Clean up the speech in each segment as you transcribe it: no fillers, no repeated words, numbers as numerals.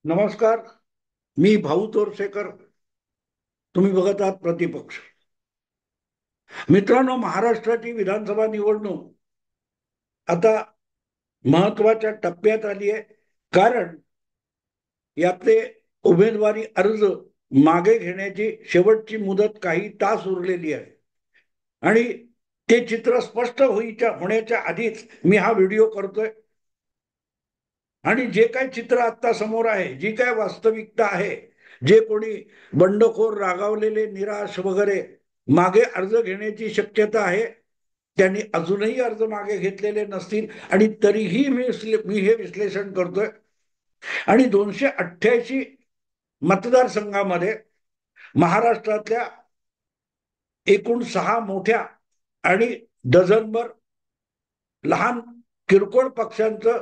नमस्कार. मी भाऊ तोरसेकर. तुम्ही बघत आहात प्रतिपक्ष. मित्रांनो, महाराष्ट्राची विधानसभा निवडणूक आता महत्वाच्या टप्प्यात आली आहे. कारण यातले उमेदवारी अर्ज मागे घेण्याची शेवटची मुदत काही तास उरलेली आहे आणि ते चित्र स्पष्ट होण्याच्या आधीच मी हा व्हिडिओ करतोय. आणि जे काही चित्र आता समोर आहे, जी काय वास्तविकता आहे, जे कोणी बंडखोर, रागावलेले, निराश वगैरे मागे अर्ज घेण्याची शक्यता आहे, त्यांनी अजूनही अर्ज मागे घेतलेले नसतील. आणि तरीही मी हे विश्लेषण करतोय. आणि 288 मतदारसंघामध्ये महाराष्ट्रातल्या एकूण 6 मोठ्या आणि डझनभर लहान किरकोळ पक्षांचं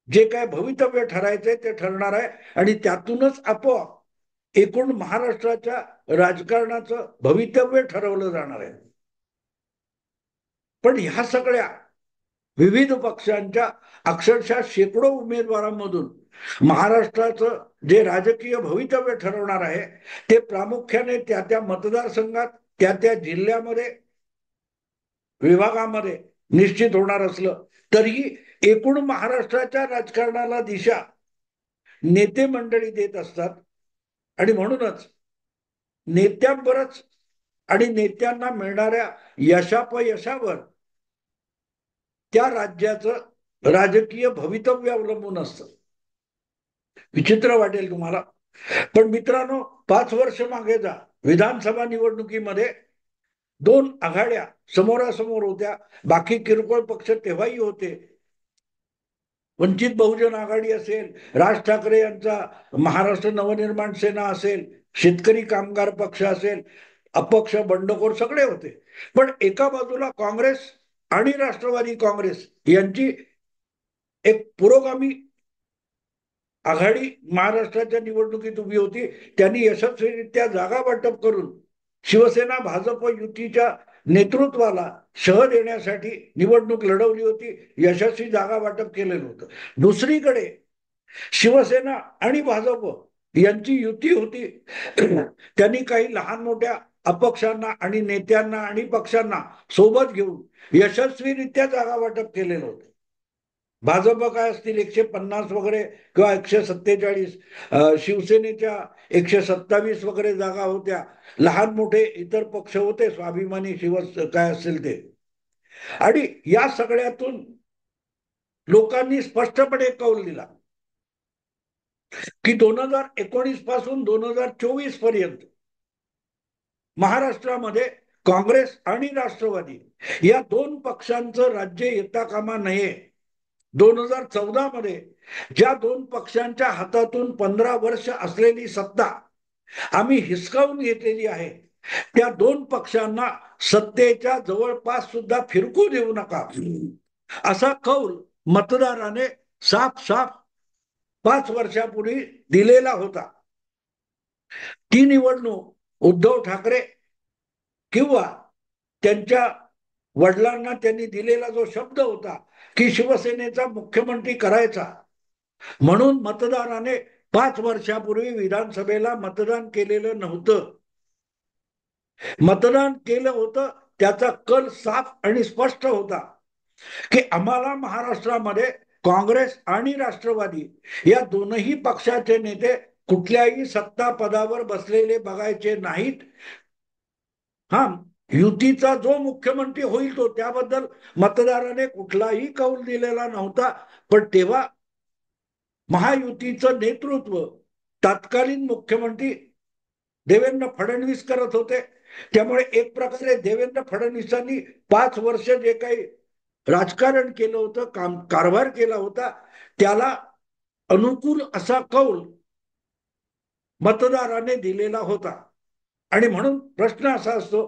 जे काय भवितव्य ठरायचंय ते ठरणार आहे. आणि त्यातूनच आपोआप एकूण महाराष्ट्राच्या राजकारणाचं भवितव्य ठरवलं जाणार आहे. पण ह्या सगळ्या विविध पक्षांच्या अक्षरशः शेकडो उमेदवारांमधून महाराष्ट्राचं जे राजकीय भवितव्य ठरवणार आहे ते प्रामुख्याने त्या त्या मतदारसंघात, त्या त्या जिल्ह्यामध्ये, विभागामध्ये निश्चित होणार असलं तरीही एकूण महाराष्ट्राच्या राजकारणाला दिशा नेते मंडळी देत असतात. आणि म्हणूनच नेत्यांवरच आणि नेत्यांना मिळणाऱ्या यशापयशावर त्या राज्याचं राजकीय भवितव्य अवलंबून असतं. विचित्र वाटेल तुम्हाला, पण मित्रांनो, 5 वर्ष मागे जा. विधानसभा निवडणुकीमध्ये 2 आघाड्या समोरासमोर होत्या. बाकी किरकोळ पक्ष तेव्हाही होते. वंचित बहुजन आघाडी असेल, राज ठाकरे यांचा महाराष्ट्र नवनिर्माण सेना असेल, शेतकरी कामगार पक्ष असेल, अपक्ष, बंडखोर सगळे होते. पण एका बाजूला काँग्रेस आणि राष्ट्रवादी काँग्रेस यांची एक पुरोगामी आघाडी महाराष्ट्राच्या निवडणुकीत उभी होती. त्यांनी यशस्वीरित्या जागा वाटप करून शिवसेना भाजप युतीच्या नेतृत्वाला शह देण्यासाठी निवडणूक लढवली होती. यशस्वी जागा वाटप केलेलं होतं. दुसरीकडे शिवसेना आणि भाजप यांची युती होती. त्यांनी काही लहान मोठ्या अपक्षांना आणि नेत्यांना आणि पक्षांना सोबत घेऊन यशस्वीरित्या जागा वाटप केलेलं होतं. भाजप काय असतील 150 वगैरे किंवा 147, शिवसेनेच्या 127 वगैरे जागा होत्या. लहान मोठे इतर पक्ष होते, स्वाभिमानी, काय असेल ते. आणि या सगळ्यातून लोकांनी स्पष्टपणे कौल दिला की 2019 पासून 2024 पर्यंत महाराष्ट्रामध्ये काँग्रेस आणि राष्ट्रवादी या 2 पक्षांचं राज्य येता कामा नये. 2014 मध्ये ज्या 2 पक्षांच्या हातातून 15 वर्ष असलेली सत्ता आम्ही हिसकावून घेतलेली आहे, त्या 2 पक्षांना सत्तेच्या जवळपास सुद्धा फिरकू देऊ नका, असा कौल मतदाराने साफ साफ 5 वर्षापूर्वी दिलेला होता. ती निवडणूक उद्धव ठाकरे किंवा त्यांच्या वडिलांना त्यांनी दिलेला जो शब्द होता की शिवसेनेचा मुख्यमंत्री करायचा, म्हणून मतदाराने 5 वर्षापूर्वी विधानसभेला मतदान केलेलं नव्हतं. मतदान केलं होतं त्याचा कल साफ आणि स्पष्ट होता की आम्हाला महाराष्ट्रामध्ये काँग्रेस आणि राष्ट्रवादी या दोनही पक्षाचे नेते कुठल्याही सत्ता पदावर बसलेले बघायचे नाहीत. हा, युतीचा जो मुख्यमंत्री होईल तो, त्याबद्दल मतदाराने कुठलाही कौल दिलेला नव्हता. पण तेव्हा महायुतीचं नेतृत्व तत्कालीन मुख्यमंत्री देवेंद्र फडणवीस करत होते. त्यामुळे एक प्रकारे देवेंद्र फडणवीसांनी 5 वर्ष जे काही राजकारण केलं होतं, कारभार केला होता, त्याला अनुकूल असा कौल मतदाराने दिलेला होता. आणि म्हणून प्रश्न असा असतो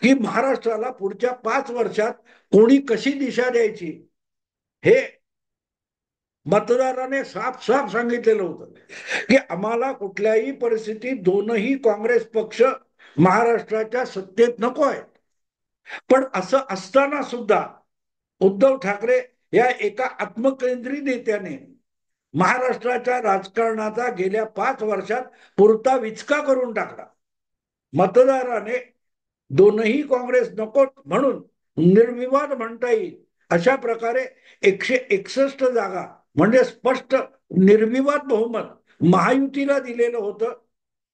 की महाराष्ट्राला पुढच्या 5 वर्षात कोणी कशी दिशा द्यायची, हे मतदाराने साफ साफ सांगितलेलं होतं की आम्हाला कुठल्याही परिस्थितीत दोनही काँग्रेस पक्ष महाराष्ट्राच्या सत्तेत नको आहेत. पण असं असताना सुद्धा उद्धव ठाकरे या एका आत्मकेंद्री नेत्याने महाराष्ट्राच्या राजकारणाचा गेल्या 5 वर्षात पुरता विचका करून टाकला. मतदाराने दोनही काँग्रेस नको म्हणून निर्विवाद म्हणता येईल अशा प्रकारे 161 जागा म्हणजे स्पष्ट निर्विवाद बहुमत महायुतीला दिलेलं होतं.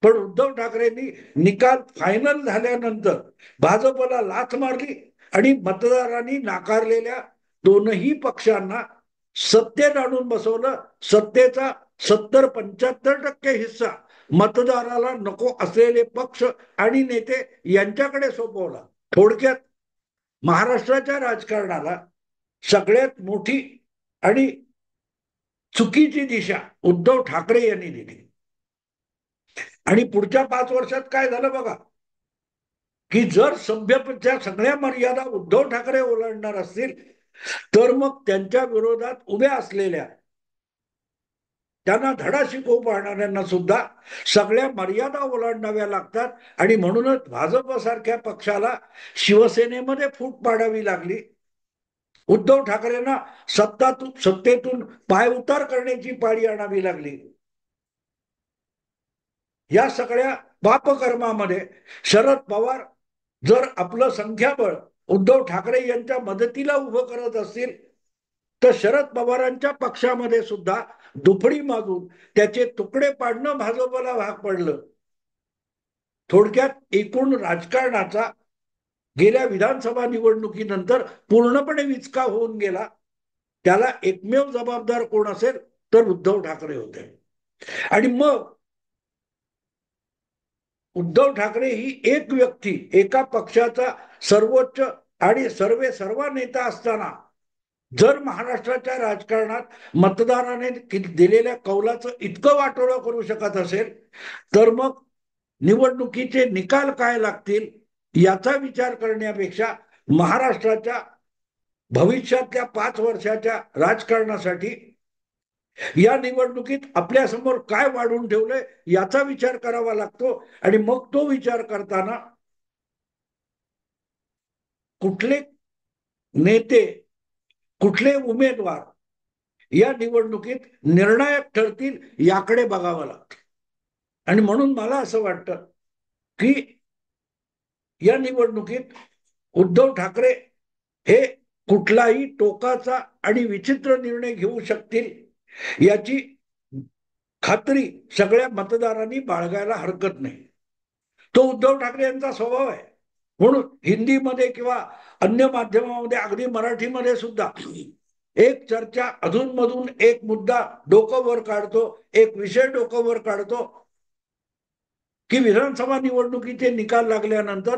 पण उद्धव ठाकरेंनी निकाल फायनल झाल्यानंतर भाजपला लाथ मारली आणि मतदारांनी नाकारलेल्या दोनही पक्षांना सत्तेत आणून बसवलं. सत्तेचा 70-75% हिस्सा मतदाराला नको असलेले पक्ष आणि नेते यांच्याकडे सोपवला. थोडक्यात महाराष्ट्राच्या राजकारणाला सगळ्यात मोठी आणि चुकीची दिशा उद्धव ठाकरे यांनी दिली. आणि पुढच्या 5 वर्षात काय झालं बघा, की जर सभ्यतेच्या सगळ्या मर्यादा उद्धव ठाकरे ओलांडणार असतील तर मग त्यांच्या विरोधात उभ्या असलेल्या त्यांना धडा शिकवू पाहणाऱ्यांना सुद्धा सगळ्या मर्यादा ओलांडाव्या लागतात. आणि म्हणूनच भाजपसारख्या पक्षाला शिवसेनेमध्ये फूट पाडावी लागली. उद्धव ठाकरेंना सत्तेतून पायउतार करण्याची पाळी आणावी लागली. या सगळ्या पापकर्मामध्ये शरद पवार जर आपलं संख्याबळ उद्धव ठाकरे यांच्या मदतीला उभं करत असतील तर शरद पवारांच्या पक्षामध्ये सुद्धा दुफडी मागून त्याचे तुकडे पाडणं भाजपला भाग पडलं. थोडक्यात एकूण राजकारणाचा गेल्या विधानसभा निवडणुकीनंतर पूर्णपणे विचका होऊन गेला. त्याला एकमेव जबाबदार कोण असेल तर उद्धव ठाकरे होते. आणि मग उद्धव ठाकरे ही एक व्यक्ती एका पक्षाचा सर्वोच्च आणि सर्वा नेता असताना जर महाराष्ट्राच्या राजकारणात मतदाराने दिलेल्या कौलाचं इतकं वाटोळं करू शकत असेल तर मग निवडणुकीचे निकाल काय लागतील याचा विचार करण्यापेक्षा महाराष्ट्राच्या भविष्यातल्या 5 वर्षाच्या राजकारणासाठी या निवडणुकीत आपल्या समोर काय वाढून ठेवलंय याचा विचार करावा लागतो. आणि मग तो विचार करताना कुठले नेते कुठले उमेदवार या निवडणुकीत निर्णायक ठरतील याकडे बघावं लागतं. आणि म्हणून मला असं वाटतं की या निवडणुकीत उद्धव ठाकरे हे कुठलाही टोकाचा आणि विचित्र निर्णय घेऊ शकतील याची खात्री सगळ्या मतदारांनी बाळगायला हरकत नाही. तो उद्धव ठाकरे यांचा स्वभाव आहे. म्हणून हिंदीमध्ये किंवा अन्य माध्यमामध्ये अगदी मराठीमध्ये सुद्धा एक चर्चा अधूनमधून एक मुद्दा डोकं वर काढतो, एक विषय डोकं वर काढतो की विधानसभा निवडणुकीचे निकाल लागल्यानंतर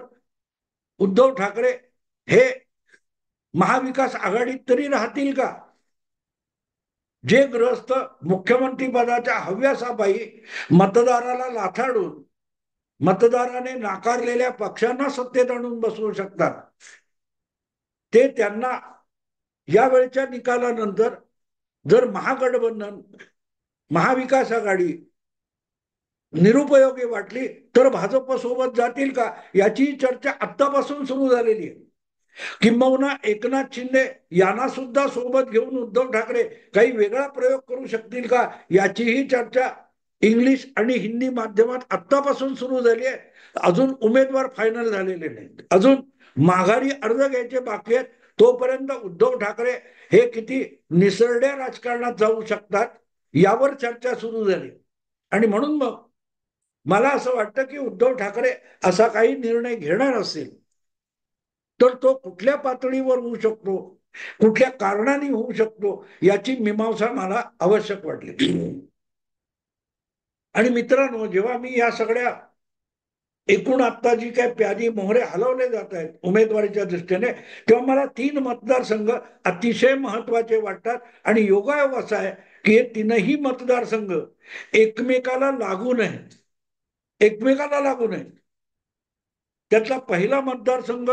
उद्धव ठाकरे हे महाविकास आघाडीत तरी राहतील का. जे ग्रस्त मुख्यमंत्री पदाच्या हव्यासापायी मतदाराला लाथाडून मतदाराने नाकारलेल्या पक्षांना सत्तेत आणून बसवू शकतात ते त्यांना यावेळच्या निकालानंतर जर महागठबंधन महाविकास आघाडी निरुपयोगी वाटली तर भाजप सोबत जातील का याची चर्चा आत्तापासून सुरू झालेली आहे. किंबहुना एकनाथ शिंदे यांना सुद्धा सोबत घेऊन उद्धव ठाकरे काही वेगळा प्रयोग करू शकतील का याचीही चर्चा इंग्लिश आणि हिंदी माध्यमात आत्तापासून सुरू झाली आहे. अजून उमेदवार फायनल झालेले नाहीत. अजून माघारी अर्ज घ्यायचे बाकी आहेत. तोपर्यंत उद्धव ठाकरे हे किती निसरड्या राजकारणात जाऊ शकतात यावर चर्चा सुरू झाली. आणि म्हणून मग मला असं वाटतं की उद्धव ठाकरे असा काही निर्णय घेणार असेल तर तो कुठल्या पातळीवर होऊ शकतो, कुठल्या कारणाने होऊ शकतो याची मीमांसा मला आवश्यक वाटली. आणि मित्रांनो, जेव्हा मी या सगळ्या एकूण आता जी काय प्यादी मोहरे हलवले जात आहेत उमेदवारीच्या दृष्टीने तेव्हा मला 3 मतदारसंघ अतिशय महत्वाचे वाटतात. आणि योगायोग असा आहे की हे 3ही मतदारसंघ एकमेकाला लागू नयेत. एकमेकाला लागू नयेत. त्यातला पहिला मतदारसंघ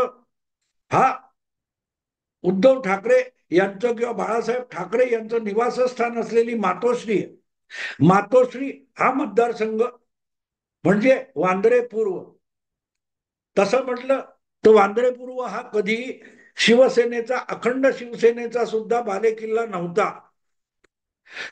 हा उद्धव ठाकरे यांचं किंवा बाळासाहेब ठाकरे यांचं निवासस्थान असलेली मातोश्री आहे. मातोश्री हा मतदारसंघ म्हणजे वांद्रे पूर्व. तसं म्हटलं तर वांद्रे पूर्व हा कधीही शिवसेनेचा अखंड शिवसेनेचा सुद्धा बालेकिल्ला नव्हता.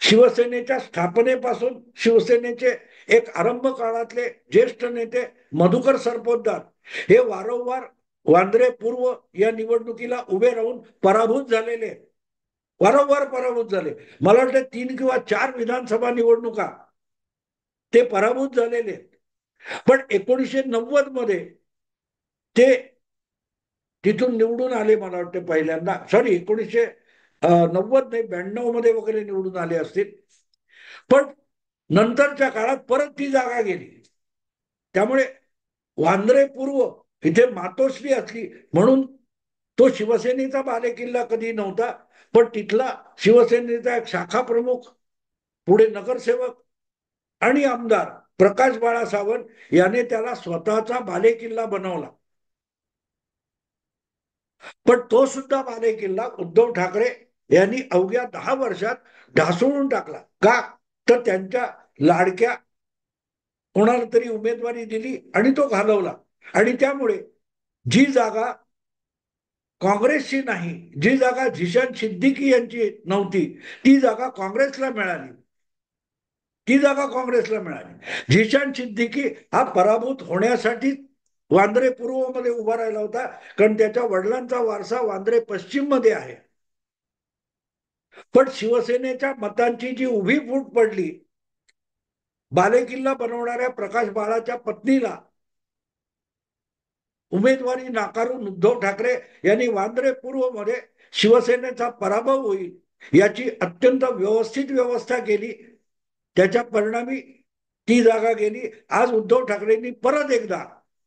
शिवसेनेच्या स्थापनेपासून शिवसेनेचे एक आरंभ काळातले ज्येष्ठ नेते मधुकर सरपोतदार हे वारंवार वांद्रे पूर्व या निवडणुकीला उभे राहून पराभूत झालेले, वारंवार पराभूत झाले. मला वाटतं 3 किंवा 4 विधानसभा निवडणुका ते पराभूत झालेले. पण 1990 मध्ये ते तिथून निवडून आले. मला वाटतं पहिल्यांदा, सॉरी 1990 नाही, 92 मध्ये वगैरे निवडून आले असतील. पण नंतरच्या काळात परत ती जागा गेली. त्यामुळे वांद्रे पूर्व इथे मातोश्री असली म्हणून तो शिवसेनेचा बालेकिल्ला कधी नव्हता. पण तिथला शिवसेनेचा एक शाखा प्रमुख, पुढे नगरसेवक आणि आमदार प्रकाश बाळा सावंत याने त्याला स्वतःचा बालेकिल्ला बनवला. पण तो सुद्धा बालेकिल्ला उद्धव ठाकरे यांनी अवघ्या 10 वर्षात ढासळून टाकला. का? तर त्यांच्या लाडक्या कोणाला तरी उमेदवारी दिली आणि तो घालवला. आणि त्यामुळे जी जागा काँग्रेसची नाही, जी जागा झिशान सिद्दीकी यांची नव्हती, ती जागा काँग्रेसला मिळाली. ती जागा काँग्रेसला मिळाली. झिशान सिद्दीकी हा पराभूत होण्यासाठी वांद्रे पूर्व मध्ये उभा राहिला होता, कारण त्याच्या वडिलांचा वारसा वांद्रे पश्चिम मध्ये आहे. पण शिवसेनेच्या मतांची जी उभी फूट पडली, बालेकिल्ला बनवणाऱ्या प्रकाश बाळाच्या पत्नीला उमेदवारी नाकारून उद्धव ठाकरे यांनी वांद्रे पूर्व मध्ये शिवसेनेचा पराभव होईल याची अत्यंत व्यवस्थित व्यवस्था केली. त्याच्या परिणामी ती जागा गेली. आज उद्धव ठाकरेंनी परत एकदा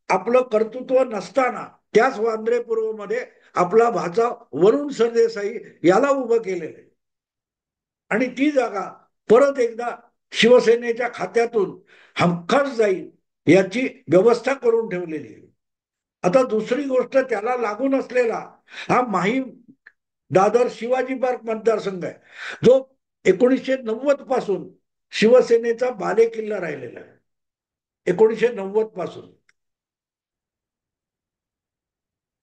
आपलं कर्तृत्व नसताना त्याच वांद्रे पूर्व मध्ये आपला भाचा वरुण सरदेसाई याला उभं केलेलं, आणि ती जागा परत एकदा शिवसेनेच्या खात्यातून हमखास जाईल याची व्यवस्था करून ठेवलेली आहे. आता दुसरी गोष्ट, त्याला लागून असलेला हा माहीम दादर शिवाजी पार्क मतदारसंघ आहे, जो 1990 पासून शिवसेनेचा बालेकिल्ला राहिलेला आहे. 1990 पासून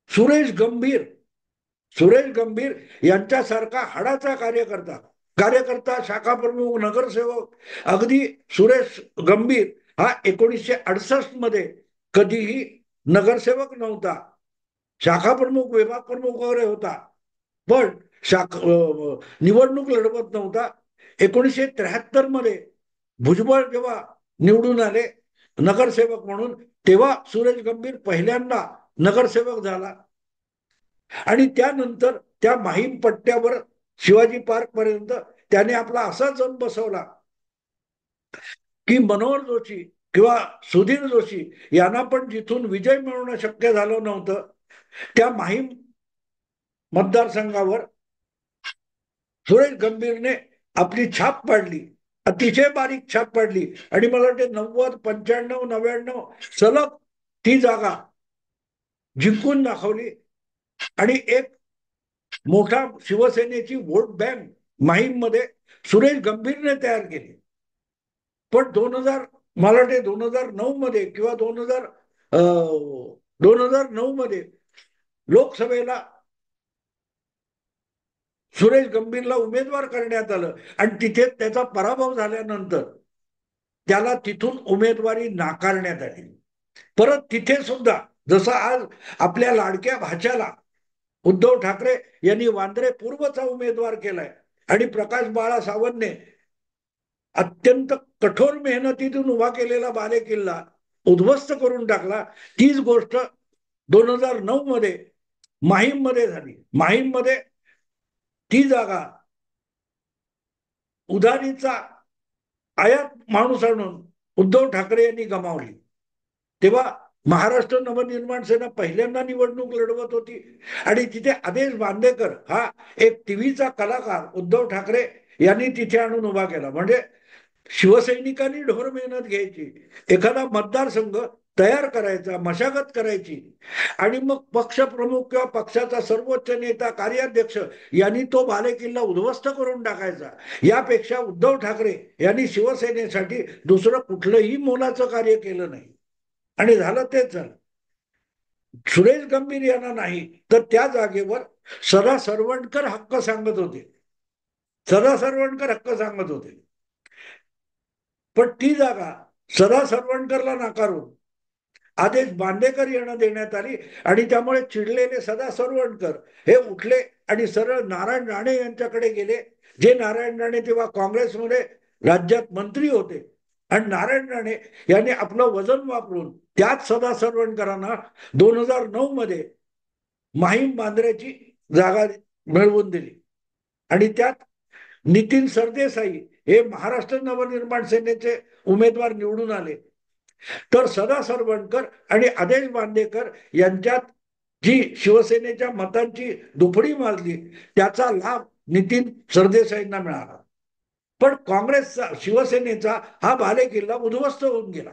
सुरेश गंभीर यांच्यासारखा हाडाचा कार्यकर्ता शाखा प्रमुख, नगरसेवक, अगदी सुरेश गंभीर हा 1968 मध्ये कधीही नगरसेवक नव्हता, शाखा प्रमुख, विभाग प्रमुख वगैरे होता, पण निवडणूक लढवत नव्हता. 1973 मध्ये भुजबळ जेव्हा निवडून आले नगरसेवक म्हणून, तेव्हा सुरेश गंभीर पहिल्यांदा नगरसेवक झाला. आणि त्यानंतर त्या माहीम पट्ट्यावर शिवाजी पार्क पर्यंत त्याने आपला असा जम बसवला की मनोहर जोशी किंवा सुधीर जोशी यांना पण जिथून विजय मिळवणं शक्य झालं नव्हतं, त्या माहीम मतदारसंघावर सुरेश गंभीरने आपली छाप पाडली, अतिशय बारीक छाप पाडली. आणि मला वाटते 90, 95, 99 सलग ती जागा जिंकून दाखवली. आणि एक मोठा शिवसेनेची वोट बँक माहीम मध्ये सुरेश गंभीरने तयार केली. पण 2000, मला वाटते 2009 मध्ये किंवा 2009 मध्ये लोकसभेला सुरेश गंभीरला उमेदवार करण्यात आलं आणि तिथे त्याचा पराभव झाल्यानंतर त्याला तिथून उमेदवारी नाकारण्यात आली. परत तिथे सुद्धा जसं आज आपल्या लाडक्या भाच्याला उद्धव ठाकरे यांनी वांद्रे पूर्वचा उमेदवार केलाय आणि प्रकाश बाळा सावंतने अत्यंत कठोर मेहनतीतून उभा केलेला बालेकिल्ला उद्ध्वस्त करून टाकला, तीच गोष्ट 2009 मध्ये माहीम मध्ये झाली. माहीम मध्ये ती जागा उधारीचा आयात माणूस आणून उद्धव ठाकरे यांनी गमावली. तेव्हा महाराष्ट्र नवनिर्माण सेना पहिल्यांदा निवडणूक लढवत होती आणि तिथे आदेश बांदेकर हा एक टीव्हीचा कलाकार उद्धव ठाकरे यांनी तिथे आणून उभा केला. म्हणजे शिवसैनिकांनी ढोर मेहनत घ्यायची, एखादा मतदारसंघ तयार करायचा, मशागत करायची, आणि मग पक्षप्रमुख किंवा पक्षाचा सर्वोच्च नेता, कार्याध्यक्ष यांनी तो बालेकिल्ला उद्ध्वस्त करून टाकायचा. यापेक्षा उद्धव ठाकरे यांनी शिवसेनेसाठी दुसरं कुठलंही मोलाचं कार्य केलं नाही आणि झालं तेच झालं. सुरेश गंभीर यांना नाही तर त्या जागेवर सदा सरवणकर हक्क सांगत होते. सदा सरवणकर हक्क सांगत होते, पण ती जागा सदा सरवणकरला नाकारून आदेश बांदेकर यांना देण्यात आली आणि त्यामुळे चिडलेले सदा सरवणकर हे उठले आणि सरळ नारायण राणे यांच्याकडे गेले, जे नारायण राणे तेव्हा काँग्रेसमध्ये राज्यात मंत्री होते. आणि नारायण राणे यांनी आपलं वजन वापरून त्याच सदा सरवणकरांना 2009 मध्ये माहीम बांद्र्याची जागा मिळवून दिली आणि त्यात नितीन सरदेसाई हे महाराष्ट्र नवनिर्माण सेनेचे उमेदवार निवडून आले. तर सदा सरवणकर आणि आदेश बांदेकर यांच्यात जी शिवसेनेच्या मतांची दुफडी माजली त्याचा लाभ नितीन सरदेसाईंना मिळाला. पण काँग्रेसचा, शिवसेनेचा हा बालेकिल्ला उद्ध्वस्त होऊन गेला.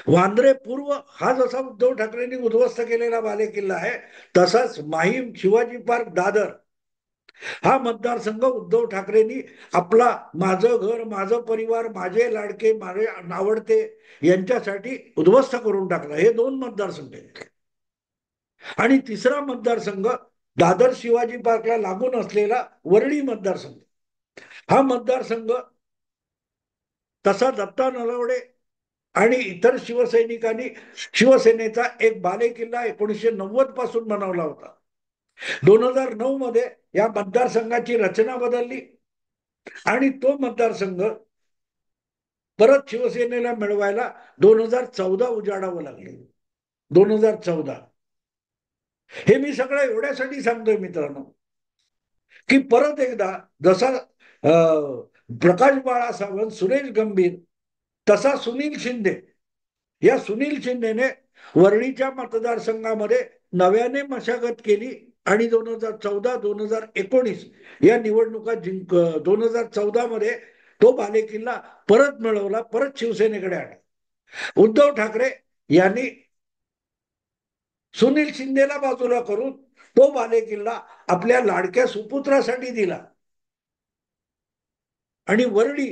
वांद्रे पूर्व हा जसा उद्धव ठाकरेंनी उद्ध्वस्त केलेला बालेकिल्ला आहे, तसाच माहीम, शिवाजी पार्क, दादर हा मतदारसंघ उद्धव ठाकरेंनी आपला माझं घर, माझं परिवार, माझे लाडके, माझे नावडते यांच्यासाठी उद्ध्वस्त करून टाकला. हे 2 मतदारसंघ आहेत. आणि तिसरा मतदारसंघ दादर शिवाजी पार्कला लागून असलेला वरळी मतदारसंघ. हा मतदारसंघ तसा दत्ता नलवडे आणि इतर शिवसैनिकांनी शिवसेनेचा एक बालेकिल्ला 1990 पासून बनवला होता. 2009 मध्ये या मतदारसंघाची रचना बदलली आणि तो मतदारसंघ परत शिवसेनेला मिळवायला 2014 उजाडावं लागले. 2014. हे मी सगळं एवढ्यासाठी सांगतोय मित्रांनो, की परत एकदा जसा प्रकाश बाळा सावंत, सुरेश गंभीर, तसा सुनील शिंदे, या सुनील शिंदेने वरळीच्या मतदारसंघामध्ये नव्याने मशागत केली आणि 2014-2019 या निवडणुका 2014 मध्ये तो बालेकिल्ला परत मिळवला, परत शिवसेनेकडे आला. उद्धव ठाकरे यांनी सुनील शिंदेला बाजूला करून तो बालेकिल्ला आपल्या लाडक्या सुपुत्रासाठी दिला आणि वरळी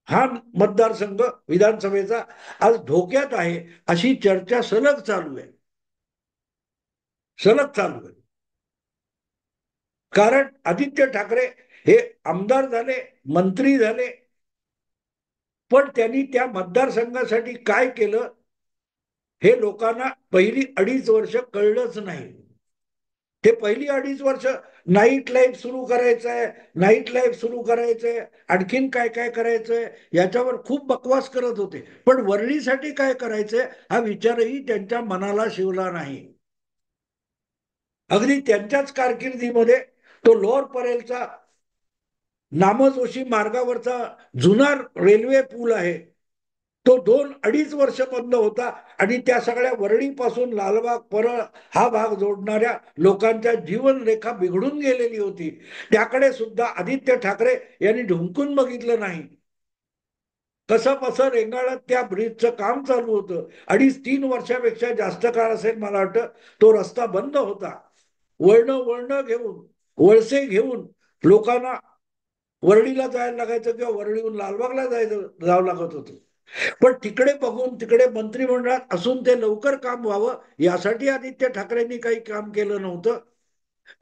हा मतदारसंघ विधानसभेचा आज धोक्यात आहे अशी चर्चा सलग चालू आहे. सलग चालू आहे. कारण आदित्य ठाकरे हे आमदार झाले, मंत्री झाले, पण त्यांनी त्या मतदारसंघासाठी काय केलं हे लोकांना पहिली 2.5 वर्ष कळलंच नाही. ते पहिली 2.5 वर्ष नाईट लाईफ सुरू करायचंय, नाईट लाईफ सुरू करायचंय, आणखीन काय काय करायचंय याच्यावर खूप बकवास करत होते. पण वरळीसाठी काय करायचंय हा विचारही त्यांच्या मनाला शिवला नाही. अगदी त्यांच्याच कारकिर्दीमध्ये तो लोअर परेलचा नामजोशी मार्गावरचा जुना रेल्वे पूल आहे, तो 2-2.5 वर्ष बंद होता आणि त्या सगळ्या वरळीपासून लालबाग, परळ हा भाग जोडणाऱ्या लोकांच्या जीवनरेखा बिघडून गेलेली होती. त्याकडे सुद्धा आदित्य ठाकरे यांनी ढुंकून बघितलं नाही. कसं कसं रेंगाळत त्या ब्रिजचं काम चालू होतं. 2.5-3 वर्षापेक्षा जास्त काळ असेल मला वाटतं. तो रस्ता बंद होता. वळणं घेऊन, वळसे घेऊन लोकांना वरळीला जायला लागायचं किंवा वरळीहून लालबागला जावं लागत होतं. पण तिकडे बघून, तिकडे मंत्रिमंडळात असून ते लवकर काम व्हावं यासाठी आदित्य ठाकरेंनी काही काम केलं नव्हतं.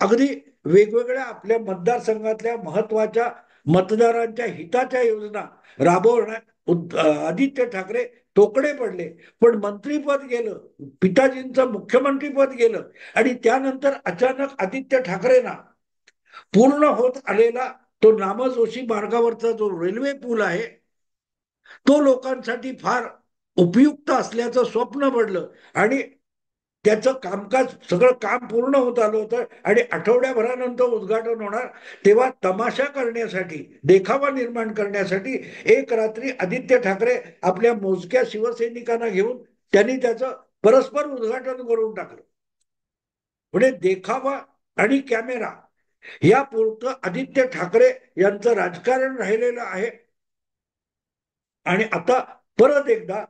अगदी वेगवेगळ्या आपल्या मतदारसंघातल्या महत्वाच्या मतदारांच्या हिताच्या योजना राबवण्यात आदित्य ठाकरे तोकडे पडले. पण मंत्रीपद गेलं, पिताजींचं मुख्यमंत्रीपद गेलं आणि त्यानंतर अचानक आदित्य ठाकरेंना पूर्ण होत आलेला तो नामजोशी मार्गावरचा जो रेल्वे पूल आहे तो लोकांसाठी फार उपयुक्त असल्याचं स्वप्न पडलं आणि त्याचं कामकाज, सगळं काम पूर्ण होत आलं होतं आणि आठवड्याभरानंतर उद्घाटन होणार. तेव्हा तमाशा करण्यासाठी, देखावा निर्माण करण्यासाठी एक रात्री आदित्य ठाकरे आपल्या मोजक्या शिवसैनिकांना घेऊन त्यांनी त्याचं परस्पर उद्घाटन करून टाकलं. म्हणजे देखावा आणि कॅमेरा या पुरतं आदित्य ठाकरे यांचं राजकारण राहिलेलं आहे. आणि आता परत एकदा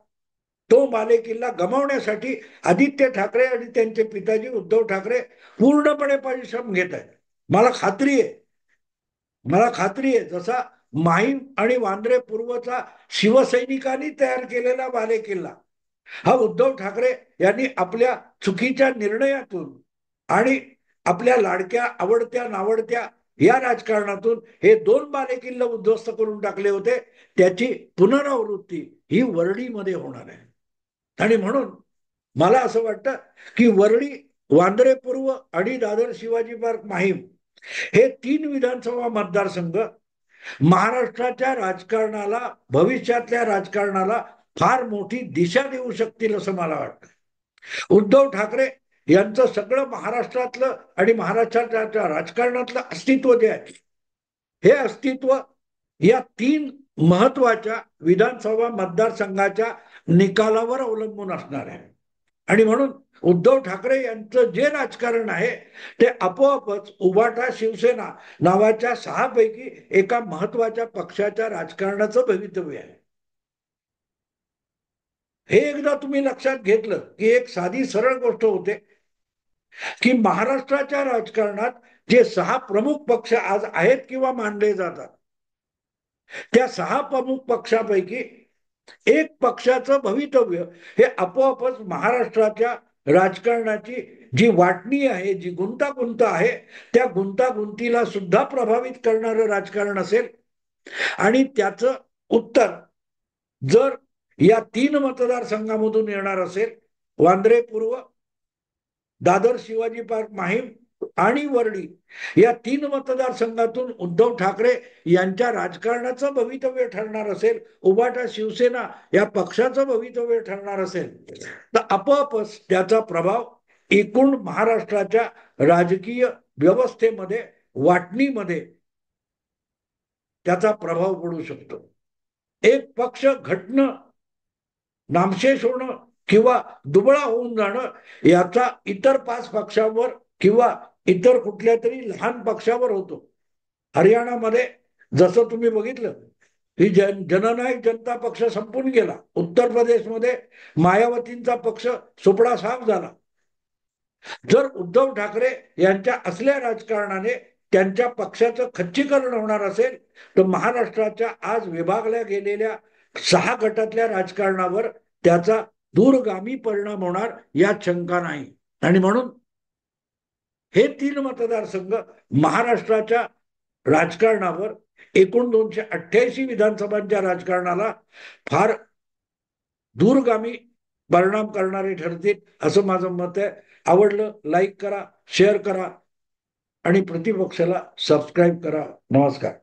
तो बालेकिल्ला गमावण्यासाठी आदित्य ठाकरे आणि त्यांचे पिताजी उद्धव ठाकरे पूर्णपणे परिश्रम घेत आहेत. मला खात्री आहे जसा माहीम आणि वांद्रे पूर्वचा शिवसैनिकांनी तयार केलेला बालेकिल्ला हा उद्धव ठाकरे यांनी आपल्या चुकीच्या निर्णयातून आणि आपल्या लाडक्या, आवडत्या, नावडत्या या राजकारणातून हे 2 बालेकिल्ले उद्ध्वस्त करून टाकले होते, त्याची पुनरावृत्ती ही वरळीमध्ये होणार आहे. आणि म्हणून मला असं वाटतं की वरळी, वांद्रे पूर्व आणि दादर शिवाजी पार्क माहीम हे 3 विधानसभा मतदारसंघ महाराष्ट्राच्या राजकारणाला, भविष्यातल्या राजकारणाला फार मोठी दिशा देऊ शकतील असं मला वाटतं. उद्धव ठाकरे यांचं सगळं महाराष्ट्रातलं आणि महाराष्ट्राच्या राजकारणातलं अस्तित्व जे आहे, हे अस्तित्व या 3 महत्वाच्या विधानसभा मतदारसंघाच्या निकालावर अवलंबून असणार आहे. आणि म्हणून उद्धव ठाकरे यांचं जे राजकारण आहे ते आपोआपच उभाटा शिवसेना नावाच्या 6 पैकी एका महत्वाच्या पक्षाच्या राजकारणाचं भवितव्य आहे. हे एकदा तुम्ही लक्षात घेतलं की एक साधी सरळ गोष्ट होते की महाराष्ट्राच्या राजकारणात जे 6 प्रमुख पक्ष आज आहेत किंवा मानले जातात, त्या 6 प्रमुख पक्षापैकी एक पक्षाचं भवितव्य हे आपोआपच महाराष्ट्राच्या राजकारणाची जी वाटणी आहे, जी गुंतागुंत आहे, त्या गुंतागुंतीला सुद्धा प्रभावित करणारं राजकारण असेल. आणि त्याचं उत्तर जर या 3 मतदारसंघामधून येणार असेल, वांद्रे पूर्व, दादर शिवाजी पार्क माहीम आणि वरळी, या 3 मतदारसंघातून उद्धव ठाकरे यांच्या राजकारणाचं भवितव्य ठरणार असेल, उभाटा शिवसेना या पक्षाचं भवितव्य ठरणार असेल, तर आपोआपच त्याचा प्रभाव एकूण महाराष्ट्राच्या राजकीय व्यवस्थेमध्ये, वाटणीमध्ये त्याचा प्रभाव पडू शकतो. एक पक्ष घटणं, नामशेष होणं किंवा दुबळा होऊन जाणं याचा इतर 5 पक्षांवर किंवा इतर कुठल्या तरी लहान पक्षावर होतो. हरियाणामध्ये जसं तुम्ही बघितलं की जननायक जनता पक्ष संपून गेला. उत्तर प्रदेशमध्ये मायावतींचा पक्ष सुपडा साफ झाला. जर उद्धव ठाकरे यांच्या असल्या राजकारणाने त्यांच्या पक्षाचं खच्चीकरण होणार असेल, तर महाराष्ट्राच्या आज विभागल्या गेलेल्या 6 गटातल्या राजकारणावर त्याचा दूरगामी परिणाम होणार यात शंका नाही. आणि म्हणून हे 3 मतदारसंघ महाराष्ट्राच्या राजकारणावर, एकूण 288 विधानसभांच्या राजकारणाला फार दूरगामी परिणाम करणारे ठरतील असं माझं मत आहे. आवडलं लाईक करा, शेअर करा आणि प्रतिपक्षाला सबस्क्राईब करा. नमस्कार.